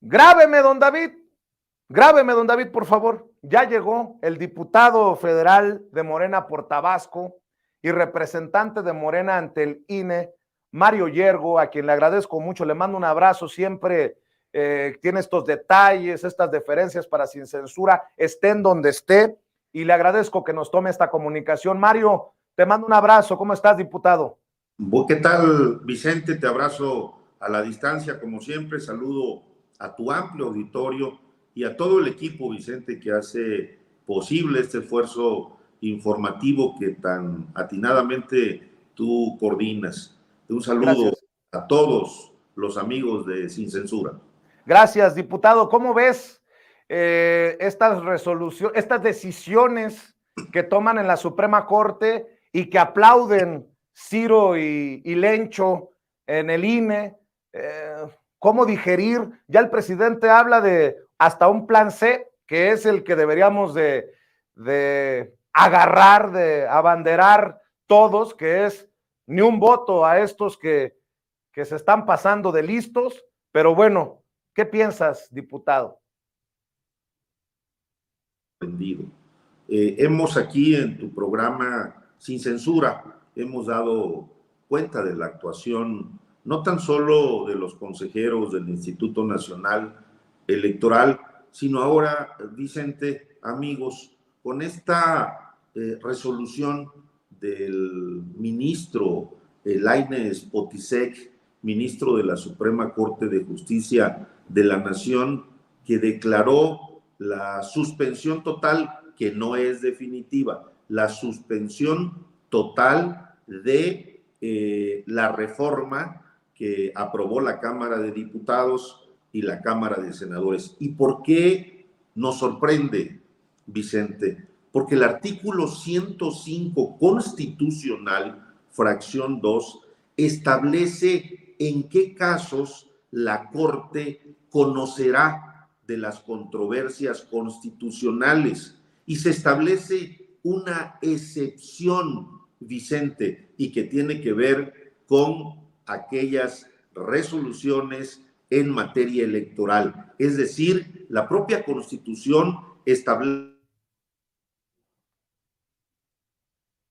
Grábeme, don David, por favor. Ya llegó el diputado federal de Morena por Tabasco y representante de Morena ante el INE, Mario Yergo, a quien le agradezco mucho, le mando un abrazo, siempre tiene estos detalles, estas deferencias para Sin Censura, esté en donde esté, y le agradezco que nos tome esta comunicación. Mario, te mando un abrazo, ¿cómo estás, diputado? ¿Qué tal, Vicente? Te abrazo a la distancia, como siempre, saludo a tu amplio auditorio y a todo el equipo, Vicente, que hace posible este esfuerzo informativo que tan atinadamente tú coordinas. Un saludo Gracias. a todos los amigos de Sin Censura. Gracias, diputado. ¿Cómo ves estas resoluciones, estas decisiones que toman en la Suprema Corte y que aplauden Ciro y Lencho en el INE? ¿Cómo digerir? Ya el presidente habla de hasta un plan C, que es el que deberíamos de agarrar, de abanderar todos, que es ni un voto a estos que se están pasando de listos, pero bueno, ¿qué piensas, diputado? Hemos aquí en tu programa Sin Censura, hemos dado cuenta de la actuación no tan solo de los consejeros del Instituto Nacional Electoral, sino ahora, Vicente, amigos, con esta resolución del ministro Lainez Potisek, ministro de la Suprema Corte de Justicia de la Nación, que declaró la suspensión total, que no es definitiva, la suspensión total de la reforma que aprobó la Cámara de Diputados y la Cámara de Senadores. ¿Y por qué nos sorprende, Vicente? Porque el artículo 105 constitucional, fracción 2, establece en qué casos la Corte conocerá de las controversias constitucionales y se establece una excepción, Vicente, y que tiene que ver con aquellas resoluciones en materia electoral. Es decir, la propia Constitución establece,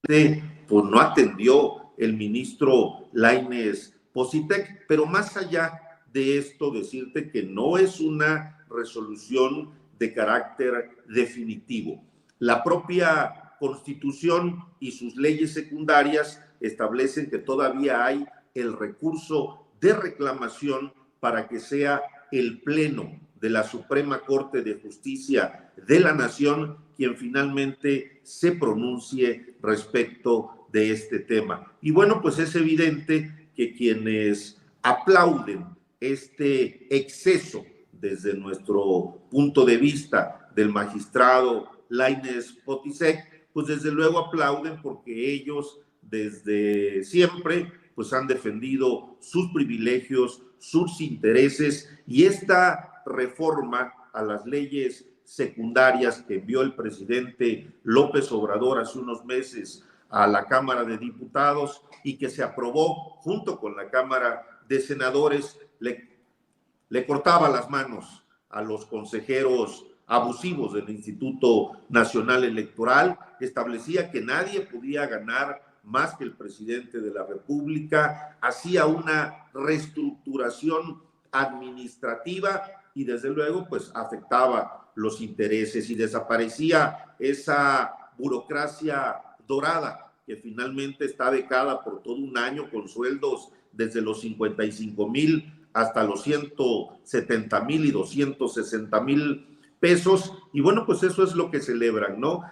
pues no atendió el ministro Lainez Potisek, pero más allá de esto, decirte que no es una resolución de carácter definitivo. La propia Constitución y sus leyes secundarias establecen que todavía hay el recurso de reclamación para que sea el Pleno de la Suprema Corte de Justicia de la Nación quien finalmente se pronuncie respecto de este tema. Y bueno, pues es evidente que quienes aplauden este exceso desde nuestro punto de vista del magistrado Lainez Potisek, pues desde luego aplauden porque ellos desde siempre pues han defendido sus privilegios, sus intereses, y esta reforma a las leyes secundarias que envió el presidente López Obrador hace unos meses a la Cámara de Diputados y que se aprobó junto con la Cámara de Senadores, le cortaba las manos a los consejeros abusivos del Instituto Nacional Electoral, establecía que nadie podía ganar más que el presidente de la República, hacía una reestructuración administrativa y desde luego pues afectaba los intereses y desaparecía esa burocracia dorada que finalmente está becada por todo un año con sueldos desde los 55,000 hasta los 170,000 y 260,000 pesos, y bueno, pues eso es lo que celebran, ¿no?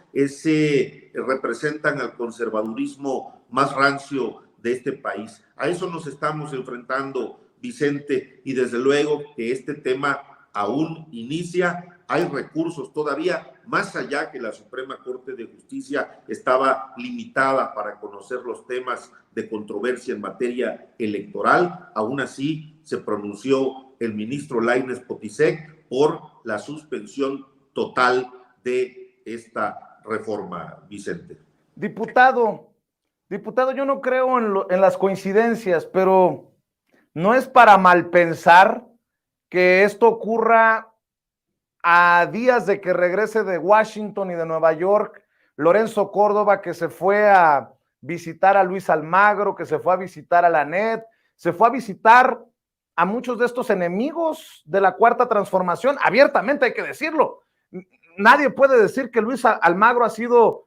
Representan al conservadurismo más rancio de este país. A eso nos estamos enfrentando, Vicente, y desde luego que este tema aún inicia, hay recursos todavía, más allá que la Suprema Corte de Justicia estaba limitada para conocer los temas de controversia en materia electoral, aún así se pronunció el ministro Lainez Potisek por la suspensión total de esta reforma, Vicente. Diputado, yo no creo en las coincidencias, pero no es para mal pensar que esto ocurra a días de que regrese de Washington y de Nueva York Lorenzo Córdoba, que se fue a visitar a Luis Almagro, que se fue a visitar a la NET, se fue a visitar a muchos de estos enemigos de la Cuarta Transformación, abiertamente hay que decirlo. Nadie puede decir que Luis Almagro ha sido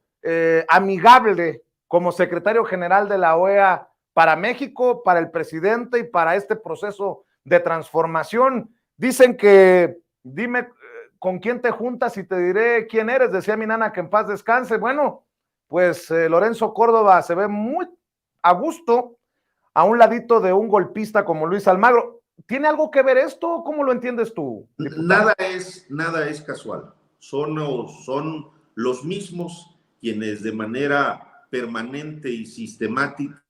amigable como secretario general de la OEA para México, para el presidente y para este proceso de transformación. Dicen que, dime con quién te juntas y te diré quién eres, decía mi nana, que en paz descanse. Bueno, pues Lorenzo Córdoba se ve muy a gusto a un ladito de un golpista como Luis Almagro. ¿Tiene algo que ver esto? ¿Cómo lo entiendes tú, diputado? Nada es casual. Son los mismos quienes de manera permanente y sistemática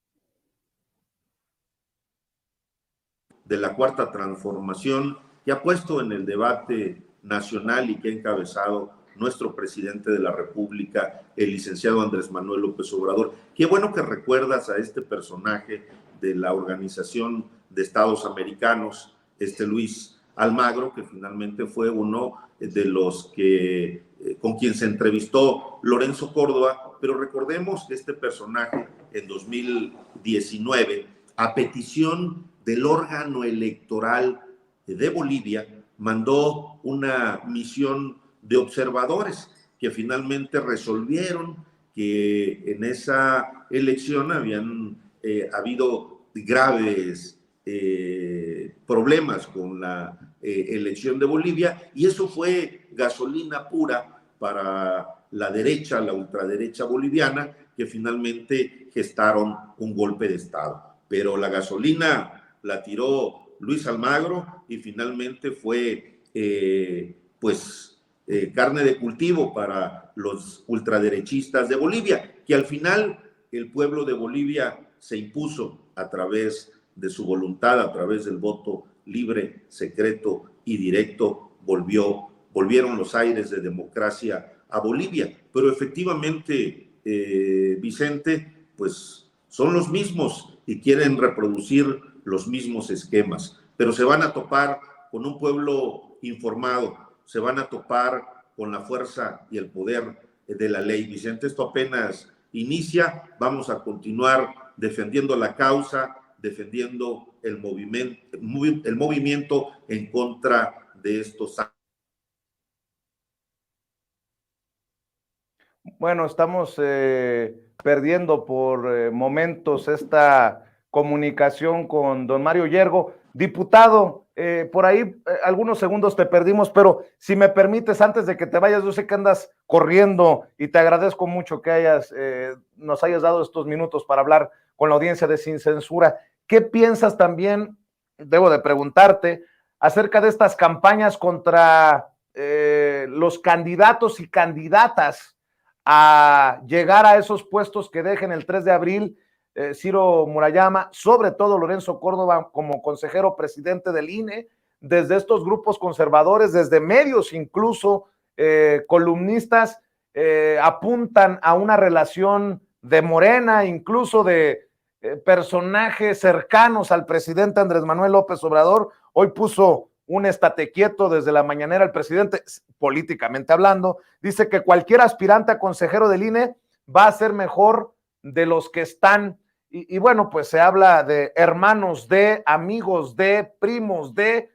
de la Cuarta Transformación, que ha puesto en el debate nacional y que ha encabezado nuestro presidente de la República, el licenciado Andrés Manuel López Obrador. Qué bueno que recuerdas a este personaje de la Organización de Estados Americanos, Luis Almagro, que finalmente fue uno de los que con quien se entrevistó Lorenzo Córdoba. Pero recordemos que este personaje en 2019, a petición del órgano electoral de Bolivia, mandó una misión de observadores que finalmente resolvieron que en esa elección habían habido graves problemas con la elección de Bolivia, y eso fue gasolina pura para la derecha, la ultraderecha boliviana, que finalmente gestaron un golpe de Estado. Pero la gasolina la tiró Luis Almagro y finalmente fue carne de cultivo para los ultraderechistas de Bolivia, que al final el pueblo de Bolivia se impuso a través de su voluntad, a través del voto libre, secreto y directo. Volvieron los aires de democracia a Bolivia. Pero efectivamente, Vicente, pues son los mismos y quieren reproducir los mismos esquemas, pero se van a topar con un pueblo informado, se van a topar con la fuerza y el poder de la ley. Vicente, esto apenas inicia, vamos a continuar defendiendo la causa, defendiendo el movimiento en contra de estos actos. Bueno, estamos perdiendo por momentos esta comunicación con don Mario Yergo. Diputado, por ahí algunos segundos te perdimos, pero si me permites, antes de que te vayas, yo sé que andas corriendo y te agradezco mucho que nos hayas dado estos minutos para hablar con la audiencia de Sin Censura. ¿Qué piensas también, debo de preguntarte, acerca de estas campañas contra los candidatos y candidatas a llegar a esos puestos que dejen el 3 de abril, Ciro Murayama, sobre todo Lorenzo Córdoba como consejero presidente del INE, desde estos grupos conservadores, desde medios incluso, columnistas, apuntan a una relación de Morena, incluso de personajes cercanos al presidente Andrés Manuel López Obrador. Hoy puso un estate quieto desde la mañanera el presidente, políticamente hablando, dice que cualquier aspirante a consejero del INE va a ser mejor de los que están, y bueno, pues se habla de hermanos de, amigos de, primos de.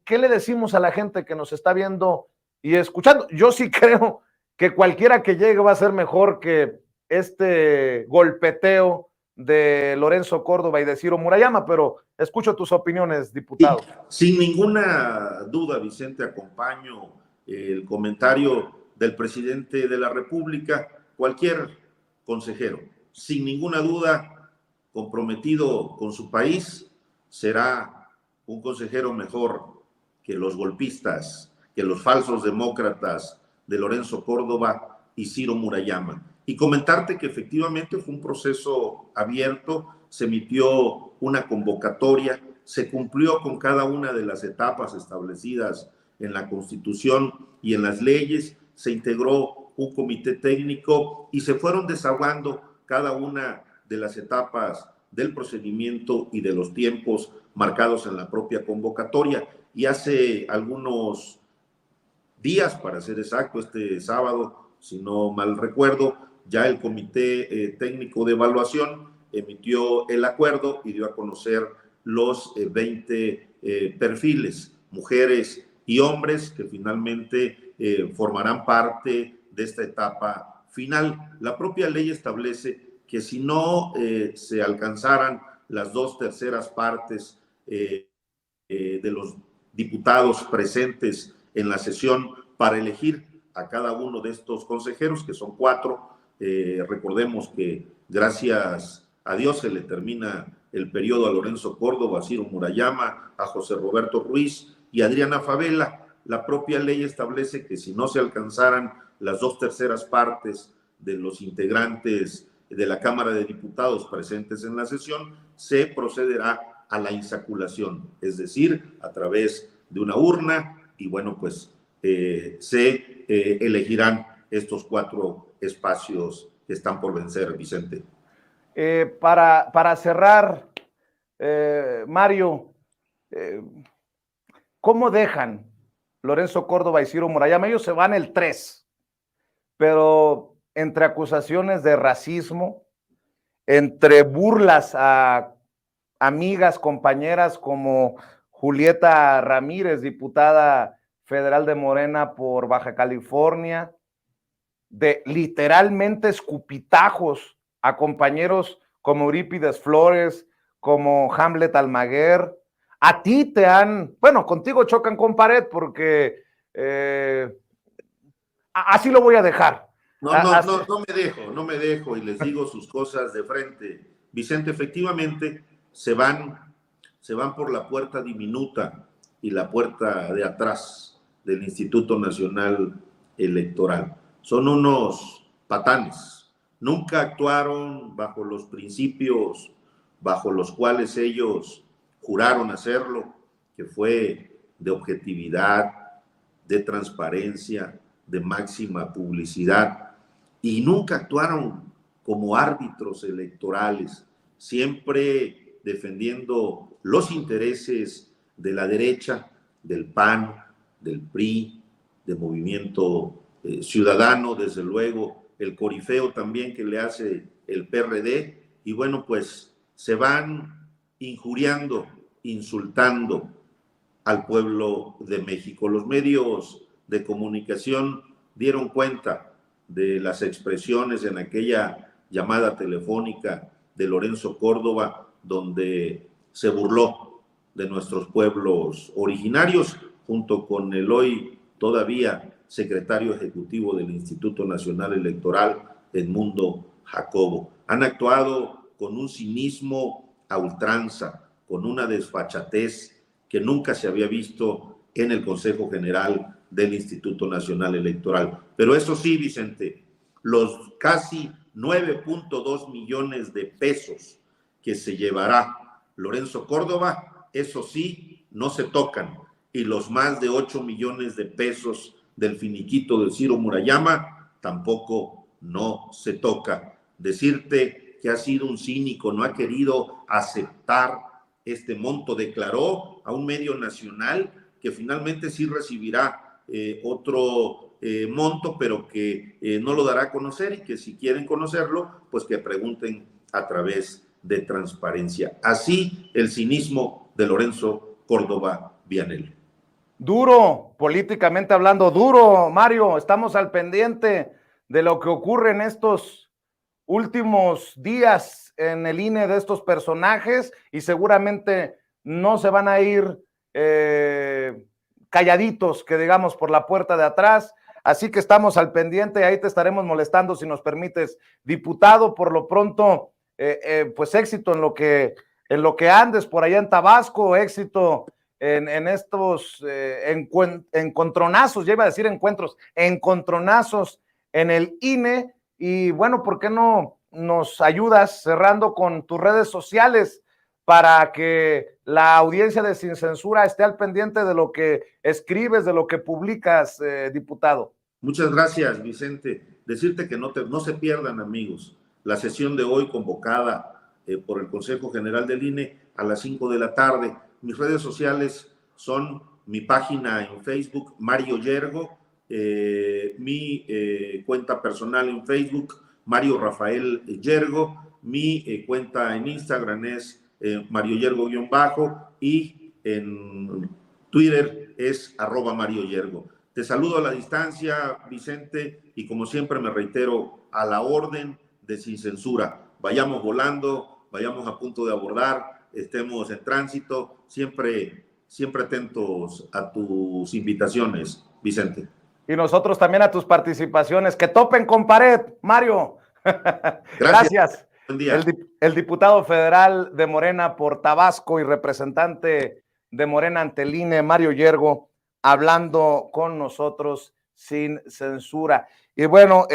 ¿Qué le decimos a la gente que nos está viendo y escuchando? Yo sí creo que cualquiera que llegue va a ser mejor que este golpeteo de Lorenzo Córdoba y de Ciro Murayama, pero escucho tus opiniones, diputado. Sin ninguna duda, Vicente, acompaño el comentario del presidente de la República. Cualquier consejero, sin ninguna duda, comprometido con su país, será un consejero mejor que los golpistas, que los falsos demócratas de Lorenzo Córdoba y Ciro Murayama. Y comentarte que efectivamente fue un proceso abierto, se emitió una convocatoria, se cumplió con cada una de las etapas establecidas en la Constitución y en las leyes, se integró un comité técnico y se fueron desahogando cada una de las etapas del procedimiento y de los tiempos marcados en la propia convocatoria. y hace algunos días, para ser exacto, este sábado, si no mal recuerdo, ya el Comité Técnico de Evaluación emitió el acuerdo y dio a conocer los 20 perfiles, mujeres y hombres, que finalmente formarán parte de esta etapa final. La propia ley establece que si no se alcanzaran las 2/3 partes de los diputados presentes en la sesión para elegir a cada uno de estos consejeros, que son 4. Recordemos que gracias a Dios se le termina el periodo a Lorenzo Córdoba, a Ciro Murayama, a José Roberto Ruiz y a Adriana Favela. La propia ley establece que si no se alcanzaran las 2/3 partes de los integrantes de la Cámara de Diputados presentes en la sesión, se procederá a la insaculación, es decir, a través de una urna, y bueno, pues se elegirán estos 4 espacios que están por vencer, Vicente. Para cerrar, Mario, ¿cómo dejan Lorenzo Córdoba y Ciro Murayama? Ellos se van el 3, pero entre acusaciones de racismo, entre burlas a amigas, compañeras como Julieta Ramírez, diputada federal de Morena por Baja California, de literalmente escupitajos a compañeros como Eurípides Flores, como Hamlet Almaguer. A ti te han, bueno, contigo chocan con pared porque así lo voy a dejar. No me dejo y les digo sus cosas de frente. Vicente, efectivamente se van por la puerta diminuta y la puerta de atrás del Instituto Nacional Electoral. Son unos patanes. Nunca actuaron bajo los principios bajo los cuales ellos juraron hacerlo, que fue de objetividad, de transparencia, de máxima publicidad, y nunca actuaron como árbitros electorales, siempre defendiendo los intereses de la derecha, del PAN, del PRI, del Movimiento Ciudadano, desde luego, el corifeo también que le hace el PRD, y bueno, pues se van injuriando, insultando al pueblo de México. Los medios de comunicación dieron cuenta de las expresiones en aquella llamada telefónica de Lorenzo Córdoba, donde se burló de nuestros pueblos originarios, junto con el hoy todavía secretario ejecutivo del Instituto Nacional Electoral, Edmundo Jacobo. Han actuado con un cinismo a ultranza, con una desfachatez que nunca se había visto en el Consejo General del Instituto Nacional Electoral. Pero eso sí, Vicente, los casi 9.2 millones de pesos que se llevará Lorenzo Córdoba, eso sí, no se tocan. Y los más de 8 millones de pesos del finiquito de Ciro Murayama tampoco no se toca. Decirte que ha sido un cínico, no ha querido aceptar este monto, declaró a un medio nacional que finalmente sí recibirá otro monto, pero que no lo dará a conocer, y que si quieren conocerlo, pues que pregunten a través de transparencia. Así el cinismo de Lorenzo Córdoba Vianello. Duro, políticamente hablando, duro, Mario. Estamos al pendiente de lo que ocurre en estos últimos días en el INE de estos personajes, y seguramente no se van a ir calladitos, que digamos, por la puerta de atrás. Así que estamos al pendiente y ahí te estaremos molestando si nos permites, diputado. Por lo pronto, pues éxito en lo que andes por allá en Tabasco, éxito en estos encontronazos, ya iba a decir encuentros, encontronazos en el INE. Y bueno, ¿por qué no nos ayudas cerrando con tus redes sociales para que la audiencia de Sin Censura esté al pendiente de lo que escribes, de lo que publicas, diputado? Muchas gracias, Vicente. Decirte que no se pierdan, amigos, la sesión de hoy convocada por el Consejo General del INE a las 5 de la tarde. Mis redes sociales son mi página en Facebook, Mario Yergo, mi cuenta personal en Facebook, Mario Rafael Yergo, mi cuenta en Instagram es Mario Yergo-bajo y en Twitter es @Mario Yergo. Te saludo a la distancia, Vicente, y como siempre me reitero, a la orden de sin censura. Vayamos volando, vayamos a punto de abordar, estemos en tránsito, siempre atentos a tus invitaciones, Vicente. Y nosotros también a tus participaciones. Que topen con pared, Mario. Gracias. Buen día. El diputado federal de Morena por Tabasco y representante de Morena ante el INE, Mario Yergo, hablando con nosotros sin censura. Y bueno,